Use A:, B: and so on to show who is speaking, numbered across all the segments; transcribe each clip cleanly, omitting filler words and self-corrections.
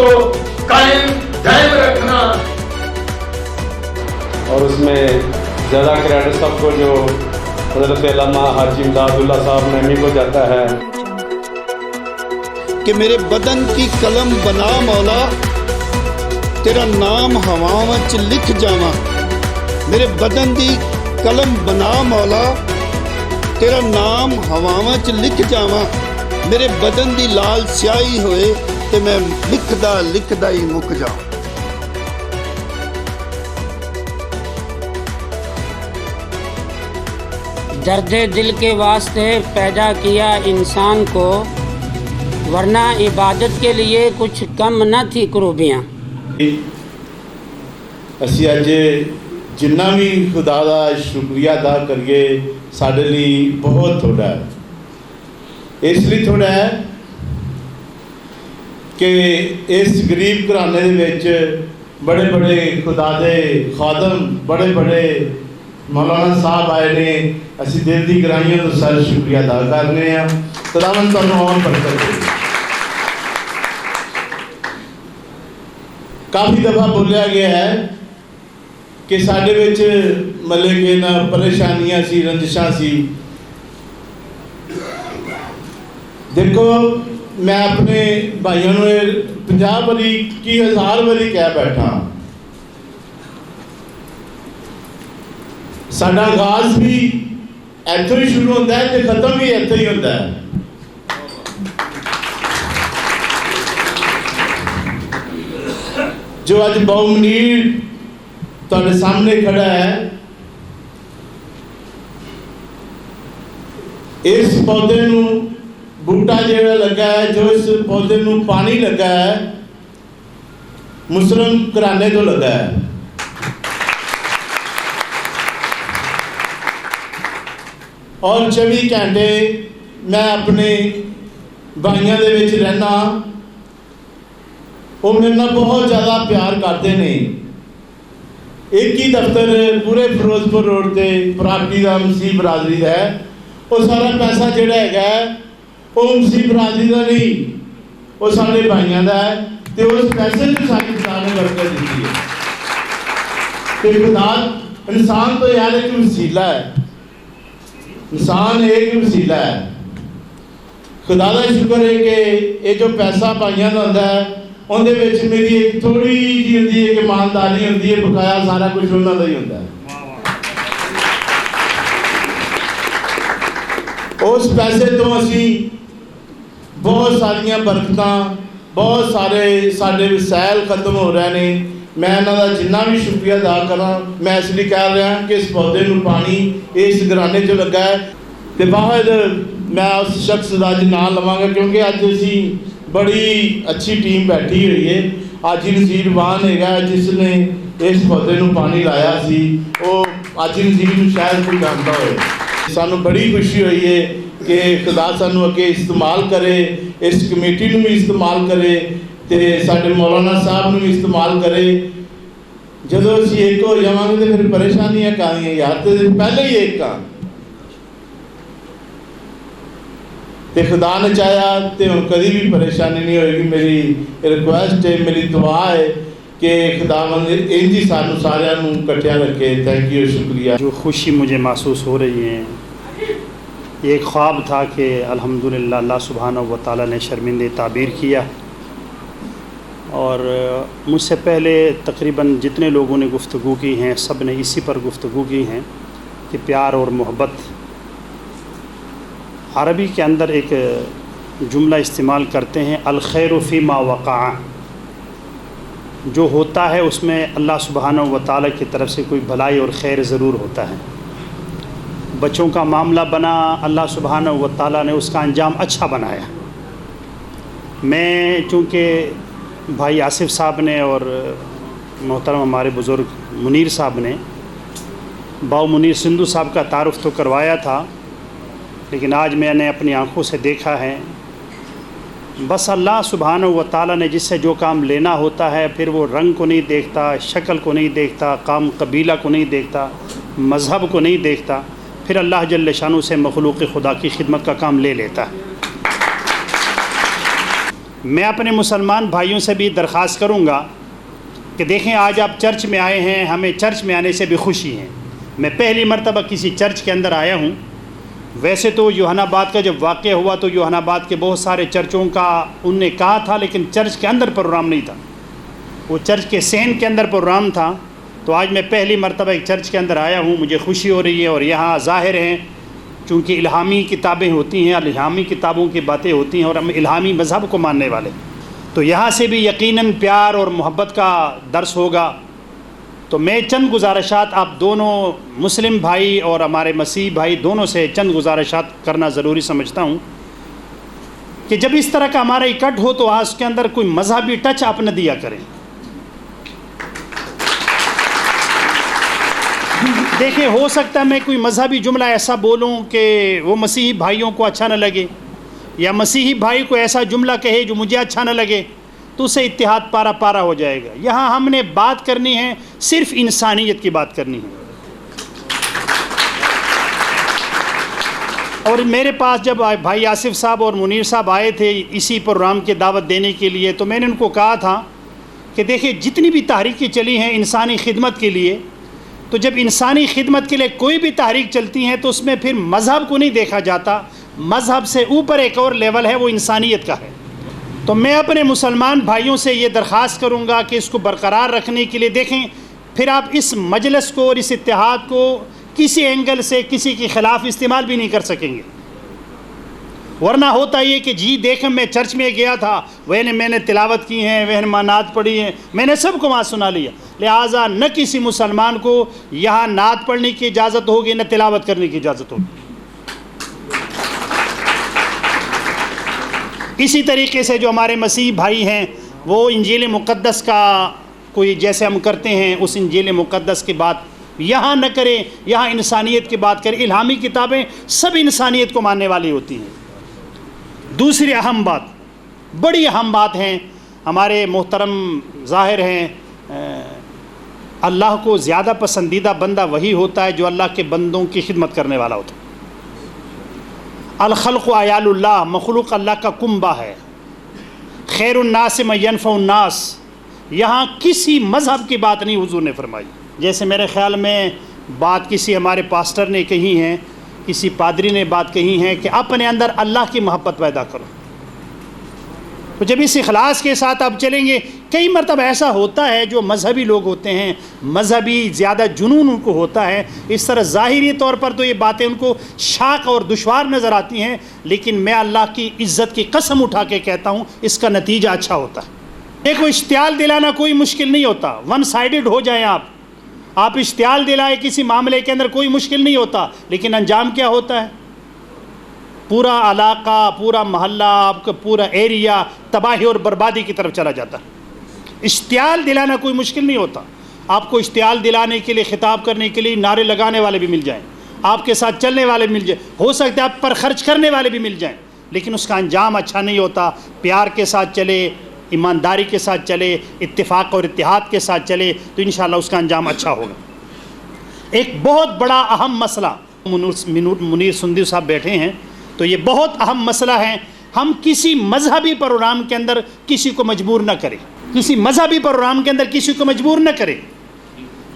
A: को कायम दायम रखना।
B: और उसमें ज़्यादा क्रेडिट सबको जो हज़रत अल्लामा हाजी इमदादुल्लाह साहब नईमी को जाता है
C: कि मेरे बदन की कलम बना मौला, तेरा नाम हवावां च लिख जावां। मेरे बदन की कलम बना मौला, तेरा नाम हवावां च लिख जावां। मेरे बदन की लाल स्याही होए ते मैं लिखदा लिखदा ही मुक जावां।
D: दर्द दिल के वास्ते पैदा किया इंसान को, वरना इबादत के लिए कुछ कम न थी कुर्बियाँ।
E: ਅਸੀਂ ਅੱਜ ਜਿੰਨਾ ਵੀ ਖੁਦਾ ਦਾ ਸ਼ੁਕਰੀਆ ਅਦਾ ਕਰੀਏ ਸਾਡੇ ਲਈ ਬਹੁਤ ਥੋੜ੍ਹਾ ਹੈ। ਇਸ ਲਈ ਥੋੜ੍ਹਾ ਹੈ ਕਿ ਇਸ ਗਰੀਬ ਘਰਾਣੇ ਦੇ ਵਿੱਚ ਬੜੇ ਬੜੇ ਖੁਦਾ ਦੇ ਖਾਦਮ ਬੜੇ ਬੜੇ ਮੌਲਾਨਾ ਸਾਹਿਬ ਆਏ ਨੇ। ਅਸੀਂ ਦਿਲ ਦੀ ਗਹਿਰਾਈਆਂ ਤੋਂ ਸਰ ਸ਼ੁਕਰੀਆ ਅਦਾ ਕਰਨੇ ਆ। ਖੁਦਾਵੰਦ ਤੁਹਾਨੂੰ ਹੋਰ ਬਰਕਤ ਦੇ। ਕਾਫੀ ਦਫਾ ਬੋਲਿਆ ਗਿਆ ਹੈ ਕਿ ਸਾਡੇ ਵਿੱਚ ਮਤਲਬ ਕਿ ਨਾ ਪਰੇਸ਼ਾਨੀਆਂ ਸੀ, ਰੰਜਿਸ਼ਾਂ ਸੀ। ਦੇਖੋ ਮੈਂ ਆਪਣੇ ਭਾਈਆਂ ਨੂੰ 50 ਵਾਰੀ ਕੀ 1000 ਵਾਰੀ ਕਹਿ ਬੈਠਾ, ਸਾਡਾ ਆਗਾਜ਼ ਵੀ ਇੱਥੋਂ ਹੀ ਸ਼ੁਰੂ ਹੁੰਦਾ ਹੈ ਤੇ ਖਤਮ ਵੀ ਇੱਥੋਂ ਹੀ ਹੁੰਦਾ ਹੈ। जो अज बहु मनीर तुहाडे सामने खड़ा है, इस पौधे नूं बूटा जिहड़ा लगा है, जो इस पौधे नूं पानी लगा है, मुस्लिम घराने तो लगा है। और 24 घंटे मैं अपने भाइयों दे विच रहना, वो मेरे नाल बहुत ज़्यादा प्यार करते हैं। एक ही दफ्तर पूरे फिरोजपुर रोड से प्रापर्टी का मसीह बरादरी का है। वो सारा पैसा जोड़ा है वो मसीह बरादरी का नहीं, वो सारे भाइयों का है। तो उस पैसे में सारी खुदा ने बरकत दी है। तो खुदा इंसान तो यार एक वसीला है, इंसान एक वसीला है। खुदा का शुक्र है कि ये जो पैसा भाइयों का होता है उनके विच मेरी एक थोड़ी जी होंदी है कि ईमानदारी होंदी है, बकाया सारा कुछ उन्होंने का ही होता है। उस पैसे तो असी बहुत सारिया बरकतां, बहुत सारे साडे वसैल खत्म हो रहे हैं। मैं इन्हां दा जिन्ना भी शुक्रिया अदा करा, मैं इसलिए कह रहा कि इस पौधे नूं पानी इस घराने चो लगा है। तो बाहर मैं उस शख्स का अज नाम लवांगा क्योंकि अज असी बड़ी अच्छी टीम बैठी हुई है। हाजी नज़ीर वान है जिसने इस पौधे नूं पानी लाया सी, वो हाजी नज़ीर नूं शायद कोई जानता हो। सानू बड़ी खुशी हुई है कि खुदा सानू अगे इस्तेमाल करे, इस कमेटी नूं भी इस्तेमाल करे ते साडे मौलाना साहब नूं भी इस्तेमाल करे। जदों असीं एक हो जावांगे तो फिर परेशानियां काहदियां यार, तो पहले ही एक आ तो खुदा ने चाहा तो हम कभी भी परेशानी नहीं होएगी। मेरी रिक्वेस्ट है, मेरी दुआ है कि खुदावंद इंज ही सानू सारिਆਂ ਨੂੰ ਇਕੱਠਿਆਂ रखे। थैंक यू, शुक्रिया।
F: जो खुशी मुझे महसूस हो रही है, ये एक ख्वाब था कि अल्हम्दुलिल्लाह अल्लाह सुब्हानहू व तआला ने शर्मिंदे ताबीर किया। और मुझसे पहले तकरीबन जितने लोगों ने गुफ्तगू की हैं सब ने इसी पर गुफ्तगू की हैं कि प्यार और मोहब्बत। अरबी के अंदर एक जुमला इस्तेमाल करते हैं, अल खैरु फ़ीमा वक़ा। जो होता है उसमें अल्लाह सुब्हानहू व तआला की तरफ से कोई भलाई और खैर ज़रूर होता है। बच्चों का मामला बना, अल्लाह सुब्हानहू व तआला ने उसका अंजाम अच्छा बनाया। मैं चूँकि भाई आसिफ साहब ने और मोहतरम हमारे बुज़ुर्ग मुनीर साहब ने बाऊ मुनीर सिंधु साहब का तारुफ़ तो करवाया था, लेकिन आज मैंने अपनी आँखों से देखा है बस अल्लाह सुब्हानहू व तआला ने जिससे जो काम लेना होता है फिर वो रंग को नहीं देखता, शक्ल को नहीं देखता, काम कबीला को नहीं देखता, मज़हब को नहीं देखता, फिर अल्लाह जल्ल शानु से मखलूक़ खुदा की खिदमत का काम ले लेता है। मैं अपने मुसलमान भाइयों से भी दरख्वास्त करूँगा कि देखें, आज आप चर्च में आए हैं, हमें चर्च में आने से भी खुशी है। मैं पहली मरतबा किसी चर्च के अंदर आया हूँ। वैसे तो यूहन्नाबाद का जब वाक़या हुआ तो यूहन्नाबाद के बहुत सारे चर्चों का उनने कहा था, लेकिन चर्च के अंदर प्रोग्राम नहीं था, वो चर्च के सहन के अंदर प्रोग्राम था। तो आज मैं पहली मरतबा एक चर्च के अंदर आया हूँ, मुझे खुशी हो रही है। और यहाँ ज़ाहिर है चूँकि इल्हामी किताबें होती हैं, इल्हामी किताबों की बातें होती हैं और हम इल्हामी मज़हब को मानने वाले, तो यहाँ से भी यकीनन प्यार और मोहब्बत का दर्स होगा। तो मैं चंद गुजारिशात आप दोनों मुस्लिम भाई और हमारे मसीह भाई दोनों से चंद गुजारिशात करना ज़रूरी समझता हूँ कि जब इस तरह का हमारा इकट्ठ हो तो आज के अंदर कोई मजहबी टच आप न दिया करें। देखिए, हो सकता है मैं कोई मजहबी जुमला ऐसा बोलूं कि वो मसीही भाइयों को अच्छा न लगे, या मसीही भाई को ऐसा जुमला कहे जो मुझे अच्छा न लगे, तो उससे इत्तेहाद पारा पारा हो जाएगा। यहाँ हमने बात करनी है, सिर्फ इंसानियत की बात करनी है। और मेरे पास जब भाई आसिफ साहब और मुनीर साहब आए थे इसी प्रोग्राम की दावत देने के लिए, तो मैंने उनको कहा था कि देखिए, जितनी भी तहरीकें चली हैं इंसानी खिदमत के लिए, तो जब इंसानी खिदमत के लिए कोई भी तहरीक चलती है तो उसमें फिर मज़हब को नहीं देखा जाता, मज़हब से ऊपर एक और लेवल है, वो इंसानियत का है। तो मैं अपने मुसलमान भाइयों से ये दरख्वास्त करूँगा कि इसको बरकरार रखने के लिए देखें, फिर आप इस मजलिस को और इस इत्तेहाद को किसी एंगल से किसी के ख़िलाफ़ इस्तेमाल भी नहीं कर सकेंगे। वरना होता ये कि जी देखें, मैं चर्च में गया था, मैंने तिलावत की हैं, वह नात पढ़ी है, मैंने सबको वहाँ सुना लिया, लिहाजा न किसी मुसलमान को यहाँ नात पढ़ने की इजाज़त होगी न तिलावत करने की इजाज़त होगी। इसी तरीके से जो हमारे मसीह भाई हैं वो इंजील मुक़द्दस का कोई जैसे हम करते हैं उस इंजील मुक़द्दस की बात यहाँ न करें, यहाँ इंसानियत की बात करें। इल्हामी किताबें सब इंसानियत को मानने वाली होती हैं। दूसरी अहम बात, बड़ी अहम बात है, हमारे मोहतरम ज़ाहिर हैं अल्लाह को ज़्यादा पसंदीदा बंदा वही होता है जो अल्लाह के बंदों की खिदमत करने वाला होता है। अल-खल्क़ु आयालुल्लाह, मखलूक अल्लाह का कुंबा है। खैरुन्नास में यनफ़उन्नास, यहाँ किसी मज़हब की बात नहीं हुज़ूर ने फरमाई। जैसे मेरे ख़्याल में बात किसी हमारे पास्टर ने कही है, किसी पादरी ने बात कही है कि अपने अंदर अल्लाह की मोहब्बत पैदा करो। तो जब इस इखलास के साथ आप चलेंगे, कई मरतबा ऐसा होता है जो मजहबी लोग होते हैं, मजहबी ज़्यादा जुनून उनको होता है, इस तरह ज़ाहिरी तौर पर तो ये बातें उनको शाक और दुश्वार नज़र आती हैं, लेकिन मैं अल्लाह की इज़्ज़त की कसम उठा के कहता हूँ इसका नतीजा अच्छा होता है। देखो, इश्तियाल दिलाना कोई मुश्किल नहीं होता, वन साइडेड हो जाएँ आप इश्तियाल दिलाए किसी मामले के अंदर कोई मुश्किल नहीं होता, लेकिन अंजाम क्या होता है? पूरा इलाका, पूरा मोहल्ला, आपका पूरा एरिया तबाही और बर्बादी की तरफ चला जाता है। इश्तियाल दिलाना कोई मुश्किल नहीं होता। आपको इश्तियाल दिलाने के लिए, खिताब करने के लिए नारे लगाने वाले भी मिल जाएं, आपके साथ चलने वाले भी मिल जाएं, हो सकता है आप पर खर्च करने वाले भी मिल जाएं, लेकिन उसका अंजाम अच्छा नहीं होता। प्यार के साथ चले, ईमानदारी के साथ चले, इत्तिफाक और इत्तिहाद के साथ चले, तो इंशाअल्लाह उसका अंजाम अच्छा होगा। एक बहुत बड़ा अहम मसला, मुनीर सुंदी साहब बैठे हैं, तो ये बहुत अहम मसला है। हम किसी मजहबी प्रोग्राम के अंदर किसी को मजबूर न करें, किसी मजहबी प्रोग्राम के अंदर किसी को मजबूर न करें,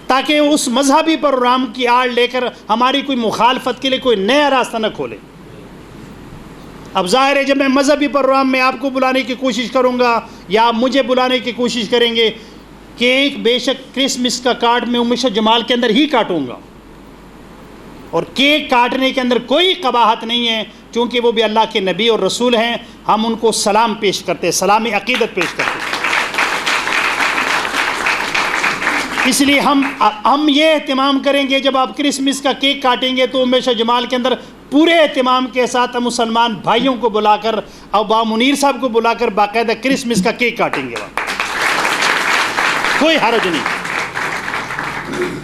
F: ताकि उस मजहबी प्रोग्राम की आड़ लेकर हमारी कोई मुखालफत के लिए कोई नया रास्ता न खोले। अब ज़ाहिर है, जब मैं मजहबी प्रोग्राम में आपको बुलाने की कोशिश करूँगा या आप मुझे बुलाने की कोशिश करेंगे, केक बेशक क्रिसमस का कार्ड मैं उम्मीद जमाल के अंदर ही काटूँगा, और केक काटने के अंदर कोई कबाहत नहीं है, क्योंकि वो भी अल्लाह के नबी और रसूल हैं। हम उनको सलाम पेश करते हैं, सलामी अकीदत पेश करते हैं। इसलिए हम ये एहतमाम करेंगे, जब आप क्रिसमस का केक काटेंगे तो उमेश जमाल के अंदर पूरे एहतमाम के साथ हम मुसलमान भाइयों को बुलाकर और बा मुनीर साहब को बुलाकर बाकायदा क्रिसमस का केक काटेंगे, कोई हर्ज नहीं।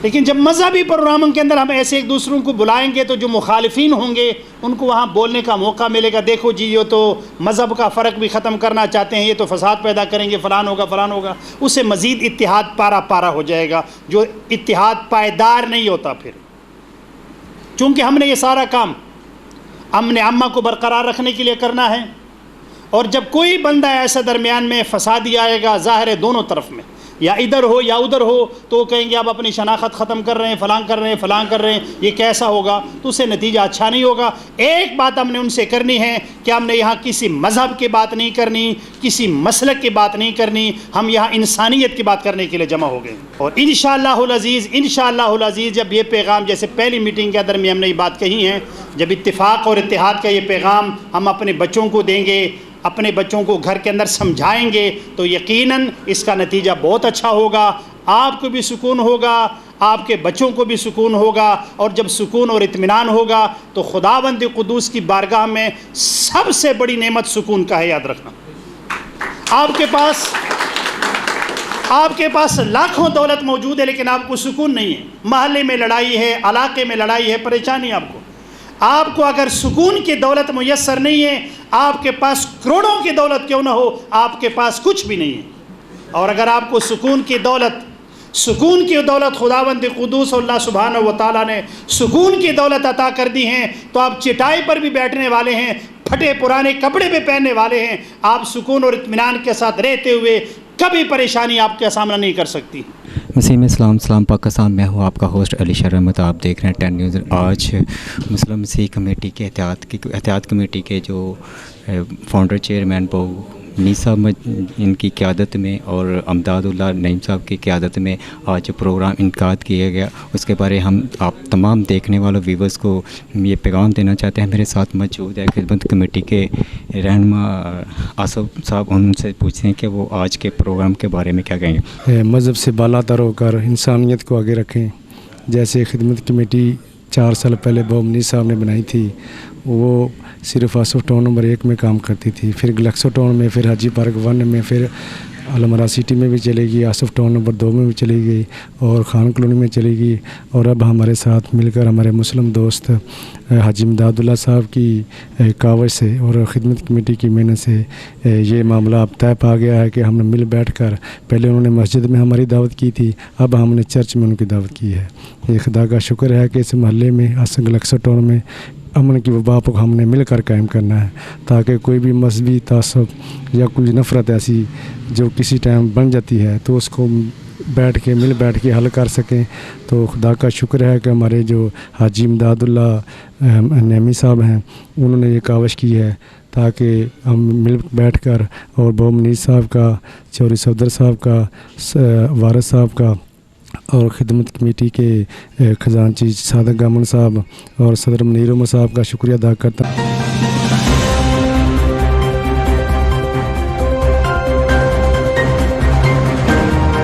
F: लेकिन जब मजहबी प्रोग्रामों के अंदर हम ऐसे एक दूसरों को बुलाएंगे तो जो मुखालिफिन होंगे उनको वहाँ बोलने का मौका मिलेगा, देखो जी ये तो मज़हब का फ़र्क भी ख़त्म करना चाहते हैं, ये तो फसाद पैदा करेंगे, फ़लान होगा, उससे मज़ीद इत्तिहाद पारा पारा हो जाएगा, जो इत्तिहाद पायदार नहीं होता। फिर चूँकि हमने ये सारा काम अमन अम्मा को बरकरार रखने के लिए करना है, اور جب کوئی بندہ ایسا درمیان میں فسادی آئے گا، ظاہر ہے دونوں طرف میں، یا ادھر ہو یا ادھر ہو، تو وہ کہیں گے آپ اپنی شناخت ختم کر رہے ہیں، فلاں کر رہے ہیں، فلاں کر رہے ہیں، یہ کیسا ہوگا؟ تو اس سے نتیجہ اچھا نہیں ہوگا۔ ایک بات ہم نے ان سے کرنی ہے کہ ہم نے یہاں کسی مذہب کی بات نہیں کرنی، کسی مسلک کی بات نہیں کرنی، ہم یہاں انسانیت کی بات کرنے کے لیے جمع ہو گئے۔ اور انشاءاللہ العزیز جب یہ پیغام، جیسے پہلی میٹنگ کے اندر میں ہم نے یہ بات کہی ہے، جب اتفاق اور اتحاد کا یہ پیغام ہم اپنے بچوں کو دیں گے، اپنے بچوں کو گھر کے اندر سمجھائیں گے، تو یقیناً اس کا نتیجہ بہت اچھا ہوگا، آپ کو بھی سکون ہوگا، آپ کے بچوں کو بھی سکون ہوگا، اور جب سکون اور اطمینان ہوگا تو خداوند قدوس کی بارگاہ میں سب سے بڑی نعمت سکون کا ہے، یاد رکھنا۔ آپ کے پاس لاکھوں دولت موجود ہے لیکن آپ کو سکون نہیں ہے، محلے میں لڑائی ہے، علاقے میں لڑائی ہے، پریشانی آپ کو اگر سکون کی دولت میسر نہیں ہے، آپ کے پاس کروڑوں کی دولت کیوں نہ ہو، آپ کے پاس کچھ بھی نہیں ہے۔ اور اگر آپ کو سکون کی دولت خداوند قدوس اللہ سبحانہ و تعالیٰ نے سکون کی دولت عطا کر دی ہیں، تو آپ چٹائی پر بھی بیٹھنے والے ہیں، پھٹے پرانے کپڑے بھی پہننے والے ہیں، آپ سکون اور اطمینان کے ساتھ رہتے ہوئے کبھی پریشانی آپ کا سامنا نہیں کر سکتی۔
G: مسیح میں سلام پاکستان، میں ہوں آپ کا ہوسٹ علی شر احمد، آپ دیکھ رہے ہیں 10 نیوز۔ آج مسلم مسیح کمیٹی کے احتیاط کمیٹی کے جو فاؤنڈر چیئرمین بو منیر صاحب ان کی قیادت میں اور امداد اللہ نعیم صاحب کی قیادت میں آج جو پروگرام انعقاد کیا گیا، اس کے بارے ہم آپ تمام دیکھنے والوں ویورز کو یہ پیغام دینا چاہتے ہیں۔ میرے ساتھ موجود ہے خدمت کمیٹی کے رہنما آصف صاحب، ان سے پوچھتے ہیں کہ وہ آج کے پروگرام کے بارے میں کیا کہیں گے۔
H: مذہب سے بالا تر ہو کر انسانیت کو آگے رکھیں، جیسے خدمت کمیٹی 4 سال پہلے بابو منیر صاحب نے بنائی تھی، وہ صرف آصف ٹاؤن نمبر 1 میں کام کرتی تھی، پھر گلیکسو ٹاؤن میں، پھر حاجی پارک 1 میں، پھر علمرا سٹی میں بھی چلے گی، آصف ٹاؤن نمبر 2 میں بھی چلی گئی، اور خان کالونی میں چلے گی، اور اب ہمارے ساتھ مل کر ہمارے مسلم دوست حاجی امداد اللہ صاحب کی کاوش سے اور خدمت کمیٹی کی محنت سے یہ معاملہ اب طے پا گیا ہے کہ ہم نے مل بیٹھ کر، پہلے انہوں نے مسجد میں ہماری دعوت کی تھی، اب ہم نے چرچ میں ان کی دعوت کی ہے۔ یہ خدا کا شکر ہے کہ اس محلے میں گلیکسو ٹاؤن میں امن کی وبا کو ہم نے مل کر قائم کرنا ہے، تاکہ کوئی بھی مذہبی تعصب یا کوئی نفرت ایسی جو کسی ٹائم بن جاتی ہے تو اس کو مل بیٹھ کے حل کر سکیں۔ تو خدا کا شکر ہے کہ ہمارے جو حاجی امداد اللہ نعیمی صاحب ہیں، انہوں نے یہ کاوش کی ہے تاکہ ہم مل بیٹھ کر، اور بابو منیر صاحب کا، چوری صفدر صاحب کا، وارث صاحب کا، اور خدمت کمیٹی کے خزانچی صادق گامن صاحب اور صدر منیر عمر صاحب کا شکریہ ادا کرتا ہوں۔